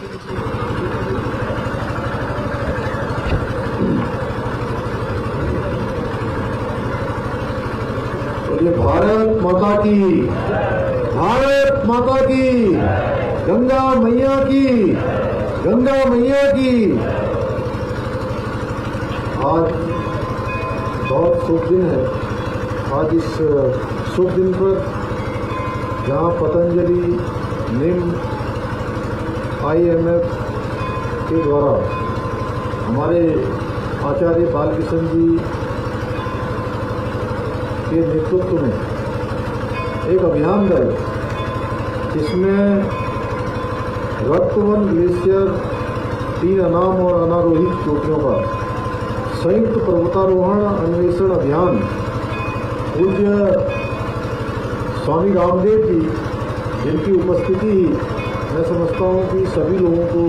ये भारत माता की, भारत माता की, गंगा मैया की, गंगा मैया की। आज बहुत शुभ दिन है। आज इस शुभ दिन पर जहाँ पतंजलि, निम, IMF के द्वारा हमारे आचार्य बालकृष्ण जी के नेतृत्व में एक अभियान है जिसमें रक्तवन ग्लेशियर, 3 अनाम और अनारोहित चोटियों का संयुक्त पर्वतारोहण अन्वेषण अभियान पूज्य स्वामी रामदेव जी, जिनकी उपस्थिति मैं समझता हूँ कि सभी लोगों को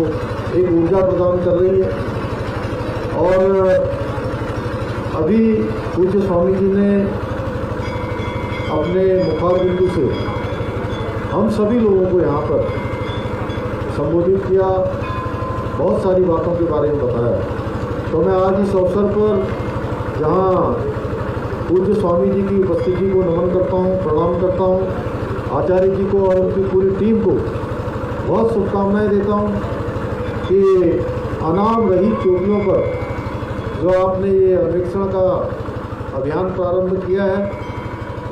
एक ऊर्जा प्रदान कर रही है। और अभी पूज्य स्वामी जी ने अपने मुखारबिंदु से हम सभी लोगों को यहाँ पर संबोधित किया, बहुत सारी बातों के बारे में बताया। तो मैं आज इस अवसर पर जहाँ पूज्य स्वामी जी की उपस्थिति को नमन करता हूँ, प्रणाम करता हूँ, आचार्य जी को और उनकी पूरी टीम को बहुत शुभकामनाएं देता हूँ कि अनाम रहित चोटियों पर जो आपने ये अन्वेषण का अभियान प्रारंभ किया है,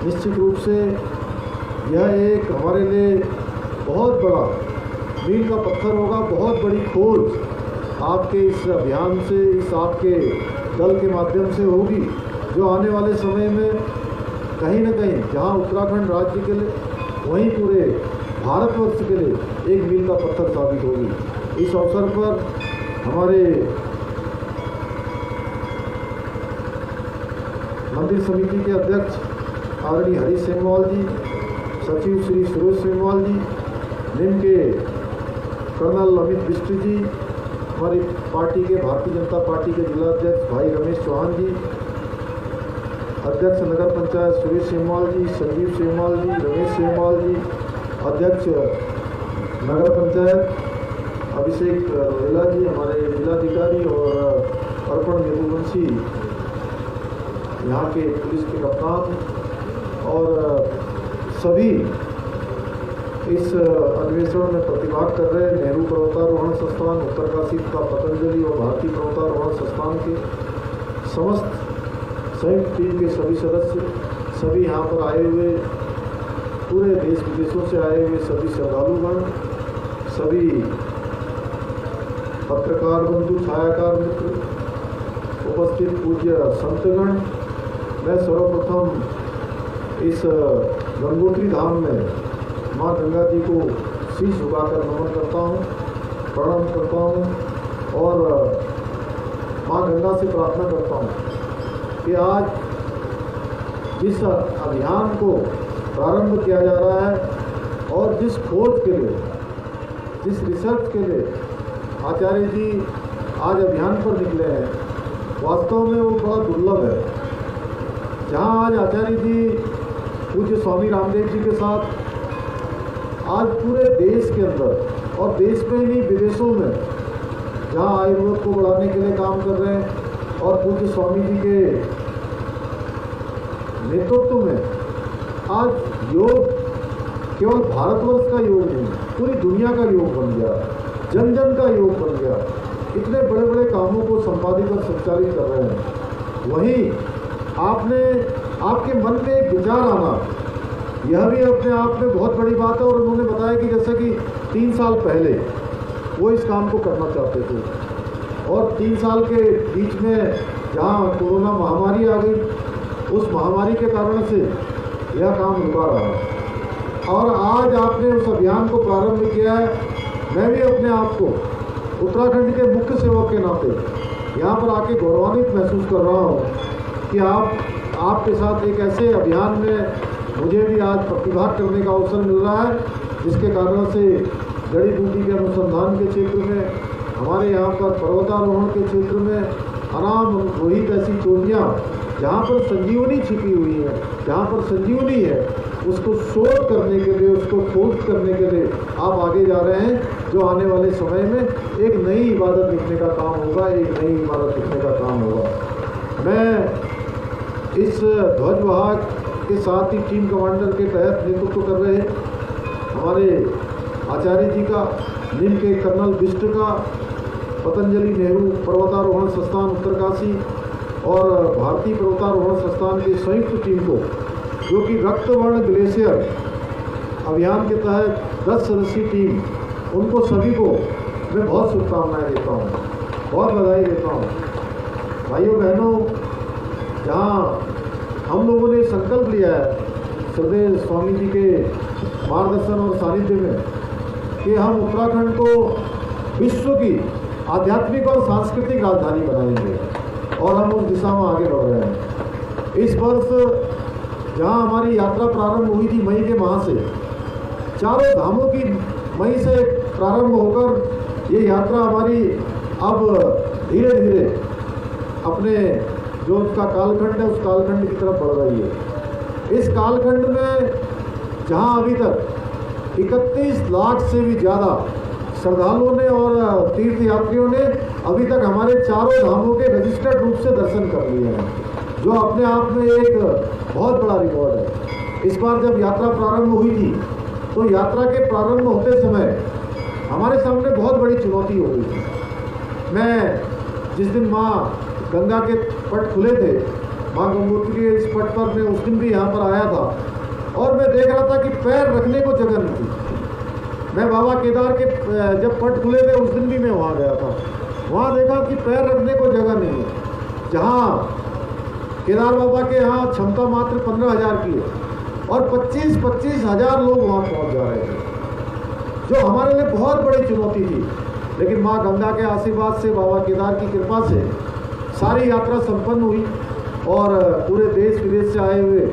निश्चित रूप से यह एक हमारे लिए बहुत बड़ा मील का पत्थर होगा, बहुत बड़ी खोज आपके इस अभियान से, इस आपके दल के माध्यम से होगी, जो आने वाले समय में कहीं न कहीं जहां उत्तराखंड राज्य के लिए वहीं पूरे भारतवर्ष के लिए एक मील का पत्थर साबित होगी। इस अवसर पर हमारे मंदिर समिति के अध्यक्ष आदरणीय हरीश सेमवाल जी, सचिव श्री सुरेश सेमवाल जी, निम के कर्नल अमित बिष्ट जी, हमारी पार्टी के भारतीय जनता पार्टी के जिला अध्यक्ष भाई रमेश चौहान जी, अध्यक्ष नगर पंचायत सुरेश सेमवाल जी, संजीव सेमवाल जी, रमेश सेमवाल जी, अध्यक्ष नगर पंचायत अभिषेक रोहेला जी, हमारे जिलाधिकारी और अर्पण यदुवंशी, यहाँ के पुलिस के कप्तान और सभी इस अन्वेषण में प्रतिभाग कर रहे नेहरू पर्वतारोहण संस्थान, उत्तरकाशी का पतंजलि और भारतीय पर्वतारोहण संस्थान के समस्त संयुक्त टीम के सभी सदस्य, सभी यहाँ पर आए हुए, पूरे देश विदेशों से आए हुए सभी श्रद्धालुगण, सभी पत्रकार बंधु, छायाकार मित्र, उपस्थित पूज्य संतगण, मैं सर्वप्रथम इस गंगोत्री धाम में माँ गंगा जी को शीश झुकाकर नमन करता हूँ, प्रणाम करता हूँ और माँ गंगा से प्रार्थना करता हूँ कि आज जिस अभियान को प्रारंभ किया जा रहा है और जिस खोज के लिए, जिस रिसर्च के लिए आचार्य जी आज अभियान पर निकले हैं, वास्तव में वो बड़ा दुर्लभ है। जहाँ आज आचार्य जी पूज्य स्वामी रामदेव जी के साथ आज पूरे देश के अंदर और देश में नहीं विदेशों में जहाँ आयुर्वेद को बढ़ाने के लिए काम कर रहे हैं और पूज्य स्वामी जी के नेतृत्व में आज योग केवल भारतवर्ष का योग नहीं, पूरी दुनिया का योग बन गया, जन जन का योग बन गया। इतने बड़े बड़े कामों को संपादित और संचालित कर रहे हैं। वहीं आपके मन में एक विचार आना, यह भी अपने आप में बहुत बड़ी बात है। और उन्होंने बताया कि जैसे कि 3 साल पहले वो इस काम को करना चाहते थे और 3 साल के बीच में जहाँ कोरोना महामारी आ गई, उस महामारी के कारण से यह काम रुका रहा और आज आपने उस अभियान को प्रारंभ किया है। मैं भी अपने आप को उत्तराखंड के मुख्य सेवक के नाते यहाँ पर आके गौरवान्वित महसूस कर रहा हूँ कि आपके साथ एक ऐसे अभियान में मुझे भी आज प्रतिभाग करने का अवसर मिल रहा है, जिसके कारण से जड़ी बूटी के अनुसंधान के क्षेत्र में, हमारे यहाँ पर पर्वतारोहण के क्षेत्र में अनाम रोहित ऐसी चोटियाँ जहाँ पर संजीवनी छिपी हुई है, जहाँ पर संजीवनी है, उसको शोध करने के लिए, उसको खोज करने के लिए आप आगे जा रहे हैं, जो आने वाले समय में एक नई इबादत लिखने का काम होगा, एक नई इबादत लिखने का काम होगा। मैं इस ध्वज वाहक के साथ ही टीम कमांडर के तहत नेतृत्व कर रहे हमारे आचार्य जी का, नीम के कर्नल बिष्ट का, पतंजलि नेहरू पर्वतारोहण संस्थान उत्तरकाशी और भारतीय पर्वतारोहण संस्थान की संयुक्त टीम को, जो कि रक्तवर्ण ग्लेशियर अभियान के तहत 10 सदस्यीय टीम, उनको सभी को मैं बहुत शुभकामनाएं देता हूँ, बहुत बधाई देता हूँ। भाइयों बहनों, जहाँ हम लोगों ने संकल्प लिया है श्रद्धेय स्वामी जी के मार्गदर्शन और सानिध्य में कि हम उत्तराखंड को विश्व की आध्यात्मिक और सांस्कृतिक राजधानी बनाएंगे, और हम उस दिशा में आगे बढ़ रहे हैं। इस वर्ष जहाँ हमारी यात्रा प्रारंभ हुई थी मई के माह से, चारों धामों की मई से प्रारंभ होकर ये यात्रा हमारी अब धीरे धीरे अपने जो उसका कालखंड है उस कालखंड की तरफ बढ़ रही है। इस कालखंड में जहाँ अभी तक 31 लाख से भी ज़्यादा श्रद्धालुओं ने और तीर्थ यात्रियों ने अभी तक हमारे चारों धामों के रजिस्टर्ड रूप से दर्शन कर लिए हैं, जो अपने आप में एक बहुत बड़ा रिकॉर्ड है। इस बार जब यात्रा प्रारंभ हुई थी तो यात्रा के प्रारंभ होते समय हमारे सामने बहुत बड़ी चुनौती हो गई थी। मैं जिस दिन माँ गंगा के पट खुले थे, माँ गंगोत्री के इस पट पर मैं उस दिन भी यहाँ पर आया था और मैं देख रहा था कि पैर रखने को जगह नहीं थी। मैं बाबा केदार के जब पट खुले थे उस दिन भी मैं वहाँ गया था, वहाँ देखा कि पैर रखने को जगह नहीं है। जहाँ केदार बाबा के यहाँ क्षमता मात्र 15,000 की है और 25-25 हज़ार लोग वहाँ पहुँच जा रहे थे, जो हमारे लिए बहुत बड़ी चुनौती थी। लेकिन माँ गंगा के आशीर्वाद से, बाबा केदार की कृपा से सारी यात्रा संपन्न हुई और पूरे देश विदेश से आए हुए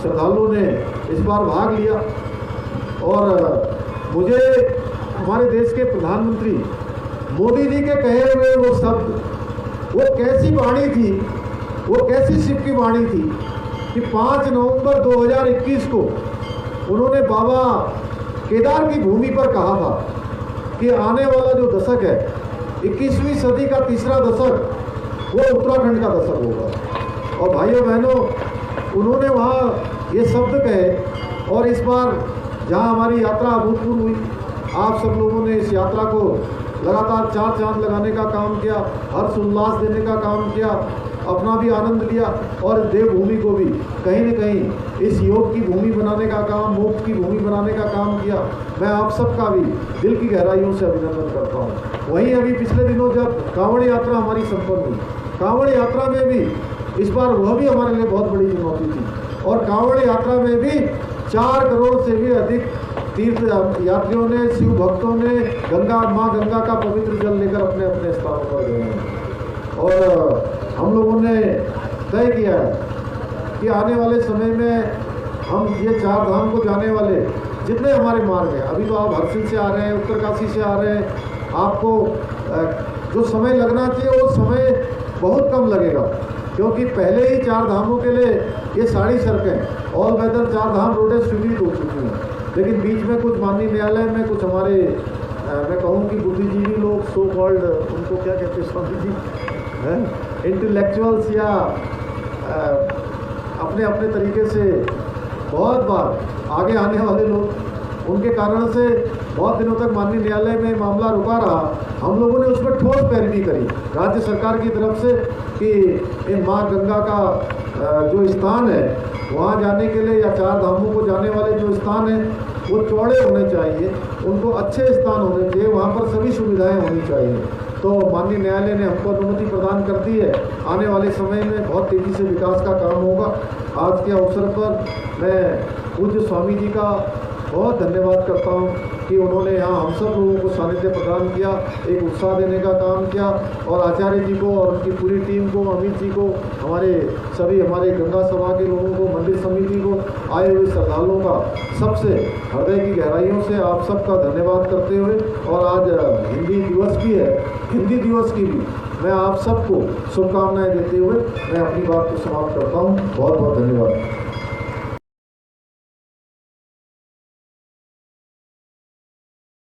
श्रद्धालुओं ने इस बार भाग लिया। और मुझे हमारे देश के प्रधानमंत्री मोदी जी के कहे हुए वो शब्द, वो कैसी वाणी थी, वो कैसी शिव की वाणी थी कि 5 नवंबर 2021 को उन्होंने बाबा केदार की भूमि पर कहा था कि आने वाला जो दशक है, 21वीं सदी का तीसरा दशक, वो उत्तराखंड का दशक होगा। और भाइयों बहनों, उन्होंने वहाँ ये शब्द कहे और इस बार जहाँ हमारी यात्रा अभूतपूर्व हुई, आप सब लोगों ने इस यात्रा को लगातार 4 चांद लगाने का काम किया, हर्ष उल्लास देने का काम किया, अपना भी आनंद लिया और देवभूमि को भी कहीं न कहीं इस योग की भूमि बनाने का काम, मोक्ष की भूमि बनाने का काम किया। मैं आप सबका भी दिल की गहराइयों से अभिनंदन करता हूँ। वहीं अभी पिछले दिनों जब कांवड़ यात्रा हमारी संपन्न हुई, कांवड़ यात्रा में भी इस बार वह भी हमारे लिए बहुत बड़ी चुनौती थी और कांवड़ यात्रा में भी 4 करोड़ से भी अधिक तीर्थ यात्रियों ने, शिव भक्तों ने गंगा, माँ गंगा का पवित्र जल लेकर अपने अपने स्थानों पर गए हैं। और हम लोगों ने तय किया है कि आने वाले समय में हम ये 4 धाम को जाने वाले जितने हमारे मार्ग हैं, अभी तो आप हरसिल से आ रहे हैं, उत्तरकाशी से आ रहे हैं, आपको जो समय लगना चाहिए वो समय बहुत कम लगेगा, क्योंकि पहले ही 4 धामों के लिए ये सारी सड़कें ऑल वेदर 4 धाम रोडें स्वीकृत हो चुकी हैं। लेकिन बीच में कुछ माननीय न्यायालय में कुछ हमारे मैं कहूँ कि बुद्धिजीवी लोग, सो कॉल्ड, उनको क्या कहते हैं स्वामी जी, हैं इंटेलेक्चुअल्स, या अपने अपने तरीके से बहुत बार आगे आने वाले लोग, उनके कारण से बहुत दिनों तक माननीय न्यायालय में मामला रुका रहा। हम लोगों ने उसमें ठोस पैरवी करी राज्य सरकार की तरफ से कि इन माँ गंगा का जो स्थान है वहाँ जाने के लिए, या 4 धामों को जाने वाले जो स्थान हैं वो चौड़े होने चाहिए, उनको अच्छे स्थान होने चाहिए, वहाँ पर सभी सुविधाएं होनी चाहिए। तो माननीय न्यायालय ने हमको अनुमति प्रदान कर दी है। आने वाले समय में बहुत तेज़ी से विकास का काम होगा। आज के अवसर पर मैं पूज्य स्वामी जी का बहुत धन्यवाद करता हूँ कि उन्होंने यहाँ हम सब लोगों को सानिध्य प्रदान किया, एक उत्साह देने का काम किया, और आचार्य जी को और उनकी पूरी टीम को, अमित जी को, हमारे सभी हमारे गंगा सभा के लोगों को, मंदिर समिति को, आए हुए श्रद्धालुओं का सबसे हृदय की गहराइयों से आप सबका धन्यवाद करते हुए, और आज हिंदी दिवस भी है, हिंदी दिवस की भी मैं आप सबको शुभकामनाएं देते हुए मैं अपनी बात को समाप्त करता हूँ। बहुत बहुत धन्यवाद।